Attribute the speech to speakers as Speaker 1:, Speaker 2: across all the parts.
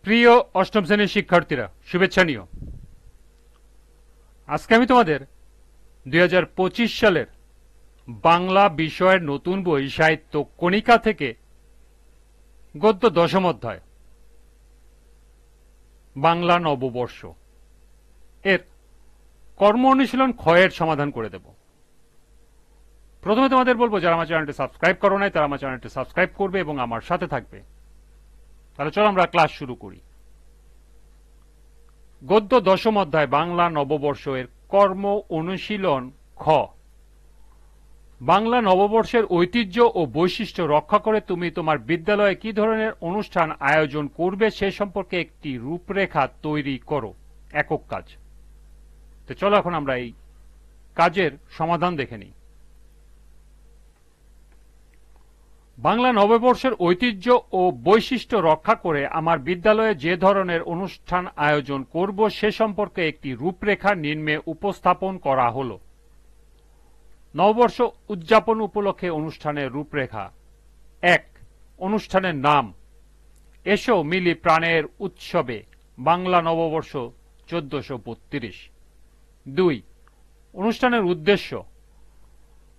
Speaker 1: প্রিয় অষ্টম শ্রেণীর শিক্ষার্থীরা, শুভেচ্ছা নিও। আজকে আমি তোমাদের 2025 সালের বাংলা বিষয়ের নতুন বই সাহিত্য কণিকা থেকে গদ্য দশম অধ্যায় বাংলা নববর্ষ এর কর্ম অনুশীলন ক্ষয়ের সমাধান করে দেব। প্রথমে তোমাদের বলবো, যারা আমার চ্যানেলটি সাবস্ক্রাইব করো নাই তারা আমার চ্যানেলটি সাবস্ক্রাইব করবে এবং আমার সাথে থাকবে। তাহলে চলো আমরা ক্লাস শুরু করি। গদ্য দশম অধ্যায় বাংলা নববর্ষ এর কর্ম অনুশীলন খ। বাংলা নববর্ষের ঐতিহ্য ও বৈশিষ্ট্য রক্ষা করে তুমি তোমার বিদ্যালয়ে কি ধরনের অনুষ্ঠান আয়োজন করবে সে সম্পর্কে একটি রূপরেখা তৈরি করো। একক কাজ। তো চলো এখন আমরা এই কাজের সমাধান দেখে নিই। বাংলা নববর্ষের ঐতিহ্য ও বৈশিষ্ট্য রক্ষা করে আমার বিদ্যালয়ে যে ধরনের অনুষ্ঠান আয়োজন করব সে সম্পর্কে একটি রূপরেখা নিম্নে উপস্থাপন করা হলো। নববর্ষ উদযাপন উপলক্ষে অনুষ্ঠানের রূপরেখা। ১. অনুষ্ঠানের নাম। এসো মিলি প্রাণের উৎসবে, বাংলা নববর্ষ 1432। ২. অনুষ্ঠানের উদ্দেশ্য।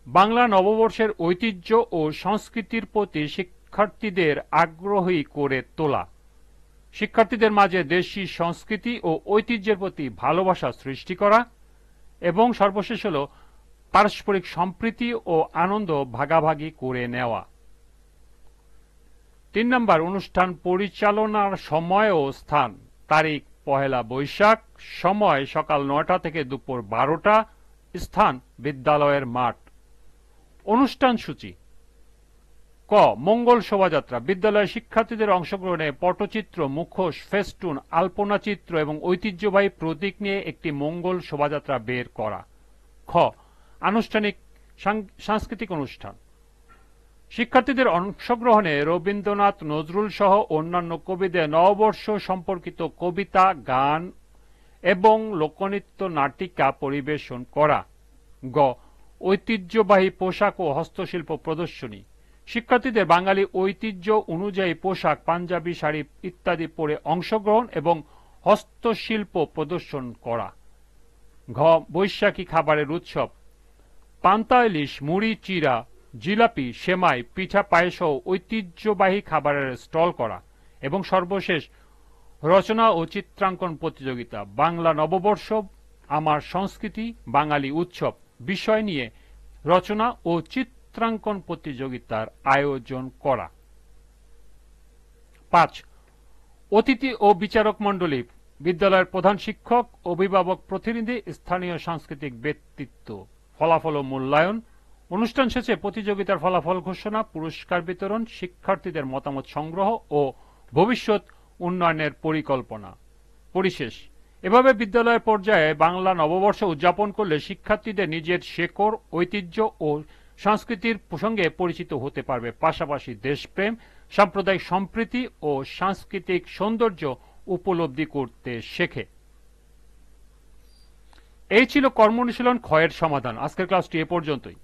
Speaker 1: বাংলা নববর্ষের ঐতিহ্য ও সংস্কৃতির প্রতি শিক্ষার্থীদের আগ্রহী করে তোলা, শিক্ষার্থীদের মাঝে দেশি সংস্কৃতি ও ঐতিহ্যের প্রতি ভালোবাসা সৃষ্টি করা এবং সর্বশেষ হল পারস্পরিক সম্প্রীতি ও আনন্দ ভাগাভাগি করে নেওয়া। ৩ নম্বর, অনুষ্ঠান পরিচালনার সময় ও স্থান। তারিখ 1 বৈশাখ, সময় সকাল 9টা থেকে দুপুর 12টা, স্থান বিদ্যালয়ের মাঠ। অনুষ্ঠান সূচি। ক. মঙ্গল শোভাযাত্রা। বিদ্যালয়ের শিক্ষার্থীদের অংশগ্রহণে পটচিত্র, মুখোশ, ফেস্টুন, আলপনা চিত্র এবং ঐতিহ্যবাহী প্রতীক নিয়ে একটি মঙ্গল শোভাযাত্রা বের করা। খ. আনুষ্ঠানিক সাংস্কৃতিক অনুষ্ঠান। শিক্ষার্থীদের অংশগ্রহণে রবীন্দ্রনাথ, নজরুল সহ অন্যান্য কবিদের নববর্ষ সম্পর্কিত কবিতা, গান এবং লোকনৃত্য নাটিকা পরিবেশন করা। গ. ঐতিহ্যবাহী পোশাক ও হস্তশিল্প প্রদর্শনী। শিক্ষার্থীদের বাঙালি ঐতিহ্য অনুযায়ী পোশাক, পাঞ্জাবি, শাড়ি ইত্যাদি পরে অংশগ্রহণ এবং হস্তশিল্প প্রদর্শন করা। ঘ. বৈশাখী খাবারের উৎসব। পান্তা ইলিশ, মুড়ি, চিড়া, জিলাপি, সেমাই, পিঠা, পায়েস ও ঐতিহ্যবাহী খাবারের স্টল করা এবং সর্বশেষ রচনা ও চিত্রাঙ্কন প্রতিযোগিতা। বাংলা নববর্ষ আমার সংস্কৃতি, বাঙালি উৎসব বিষয় নিয়ে রচনা ও চিত্রাঙ্কন প্রতিযোগিতার আয়োজন করা। ৫. অতিথি ও বিচারক মণ্ডলী। বিদ্যালয়ের প্রধান শিক্ষক, অভিভাবক, প্রতিনিধি, স্থানীয় সাংস্কৃতিক ব্যক্তিত্ব। ফলাফল ও মূল্যায়ন। অনুষ্ঠান শেষে প্রতিযোগিতার ফলাফল ঘোষণা, পুরস্কার বিতরণ, শিক্ষার্থীদের মতামত সংগ্রহ ও ভবিষ্যৎ উন্নয়নের পরিকল্পনা। পরিশেষ। এভাবে বিদ্যালয় পর্যায়ে বাংলা নববর্ষ উদযাপন করলে শিক্ষার্থীদের নিজের শেকড়, ঐতিহ্য ও সংস্কৃতির সঙ্গে পরিচিত হতে পারবে, পাশাপাশি দেশপ্রেম, সাম্প্রদায়িক সম্প্রীতি ও সাংস্কৃতিক সৌন্দর্য উপলব্ধি করতে শেখে। এই ছিল কর্ম অনুশীলন ক্ষয়ের সমাধান। আজকের ক্লাসটি এ পর্যন্তই।